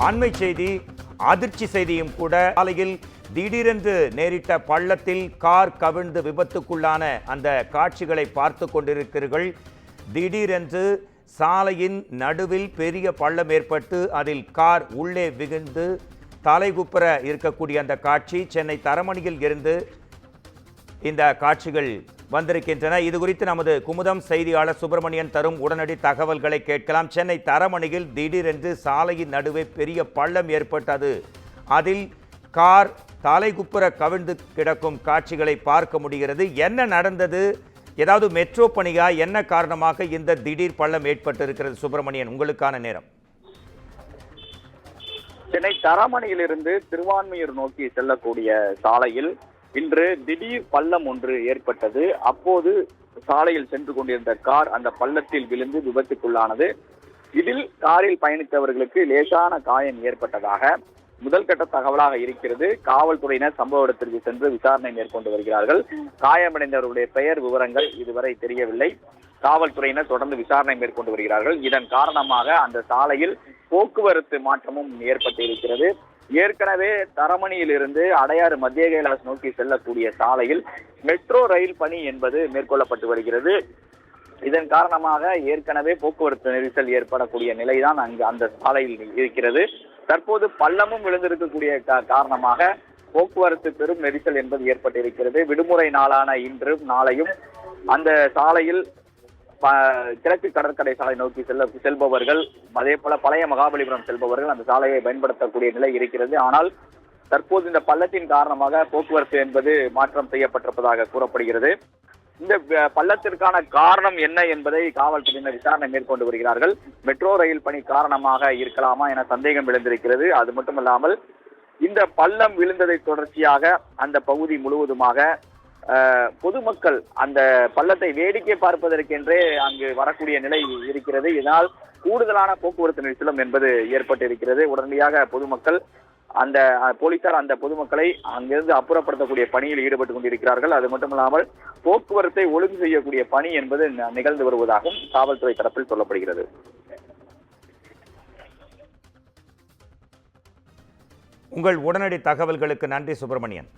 அண்மை செய்தி, அதிர்ச்சி செய்தியும் கூட. சாலையில் திடீரென்று நேரிட்ட பள்ளத்தில் கார் கவிழ்ந்து விபத்துக்குள்ளான அந்த காட்சிகளை பார்த்து கொண்டிருக்கிறீர்கள். திடீரென்று சாலையின் நடுவில் பெரிய பள்ளம் ஏற்பட்டு அதில் கார் உள்ளே விழுந்து தலைகுப்புற இருக்கக்கூடிய அந்த காட்சி சென்னை தரமணியில் இருந்து இந்த காட்சிகள் வந்திருக்கின்றன. இது குறித்து நமது குமுதம் செய்தியாளர் சுப்பிரமணியன் தரும் உடனடி தகவல்களை கேட்கலாம். சென்னை தரமணியில் திடீரென்று சாலையின் நடுவே பெரிய பள்ளம் ஏற்பட்டது. அதில் கார் தலைகுப்புற கவிழ்ந்து கிடக்கும் காட்சிகளை பார்க்க முடிகிறது. என்ன நடந்தது? ஏதாவது மெட்ரோ பணியா? என்ன காரணமாக இந்த திடீர் பள்ளம் ஏற்பட்டிருக்கிறது? சுப்பிரமணியன், உங்களுக்கான நேரம். சென்னை தரமணியிலிருந்து திருவான்மியூர் நோக்கி செல்லக்கூடிய சாலையில் இன்று திடீர் பள்ளம் ஒன்று ஏற்பட்டது. அப்போது சாலையில் சென்று கொண்டிருந்த கார் அந்த பள்ளத்தில் விழுந்து விபத்துக்குள்ளானது. இதில் காரில் பயணித்தவர்களுக்கு லேசான காயம் ஏற்பட்டதாக முதல் கட்ட தகவலாக இருக்கிறது. காவல்துறையினர் சம்பவ இடத்திற்கு சென்று விசாரணை மேற்கொண்டு வருகிறார்கள். காயமடைந்தவர்களுடைய பெயர் விவரங்கள் இதுவரை தெரியவில்லை. காவல்துறையினர் தொடர்ந்து விசாரணை மேற்கொண்டு வருகிறார்கள். இதன் காரணமாக அந்த சாலையில் போக்குவரத்து மாற்றமும் ஏற்பட்டிருக்கிறது. ஏற்கனவே தரமணியில் இருந்து அடையாறு மத்திய கைலாஸ் நோக்கி செல்லக்கூடிய சாலையில் மெட்ரோ ரயில் பணி என்பது மேற்கொள்ளப்பட்டு வருகிறது. இதன் காரணமாக ஏற்கனவே போக்குவரத்து நெரிசல் ஏற்படக்கூடிய நிலைதான் அங்கு அந்த சாலையில் இருக்கிறது. தற்போது பள்ளமும் விழுந்திருக்கக்கூடிய காரணமாக போக்குவரத்து பெரும் நெரிசல் என்பது ஏற்பட்டிருக்கிறது. விடுமுறை நாளான இன்றும் நாளையும் அந்த சாலையில் கிழக்கு கடற்கரை சாலை நோக்கி செல்பவர்கள், அதே போல பழைய மகாபலிபுரம் செல்பவர்கள் அந்த சாலையை பயன்படுத்தக்கூடிய நிலை இருக்கிறது. ஆனால் தற்போது இந்த பள்ளத்தின் காரணமாக போக்குவரத்து என்பது மாற்றம் செய்யப்பட்டிருப்பதாக கூறப்படுகிறது. இந்த பள்ளத்திற்கான காரணம் என்ன என்பதை காவல்துறையினர் விசாரணை மேற்கொண்டு வருகிறார்கள். மெட்ரோ ரயில் பணி காரணமாக இருக்கலாமா என சந்தேகம் எழுந்திருக்கிறது. அது மட்டுமல்லாமல் இந்த பள்ளம் விழுந்ததை தொடர்ச்சியாக அந்த பகுதி முழுவதுமாக பொதுமக்கள் அந்த பள்ளத்தை வேடிக்கை பார்ப்பதற்கென்றே அங்கு வரக்கூடிய நிலை இருக்கிறது. இதனால் கூடுதலான போக்குவரத்து நெரிசலும் என்பது ஏற்பட்டிருக்கிறது. உடனடியாக பொதுமக்கள் அந்த போலீசார் அந்த பொதுமக்களை அங்கிருந்து அப்புறப்படுத்தக்கூடிய பணியில் ஈடுபட்டுக் கொண்டிருக்கிறார்கள். அது மட்டுமல்லாமல் போக்குவரத்தை ஒழுங்கு செய்யக்கூடிய பணி என்பது நிகழ்ந்து வருவதாகவும் காவல்துறை தரப்பில் சொல்லப்படுகிறது. உங்கள் உடனடி தகவல்களுக்கு நன்றி சுப்பிரமணியன்.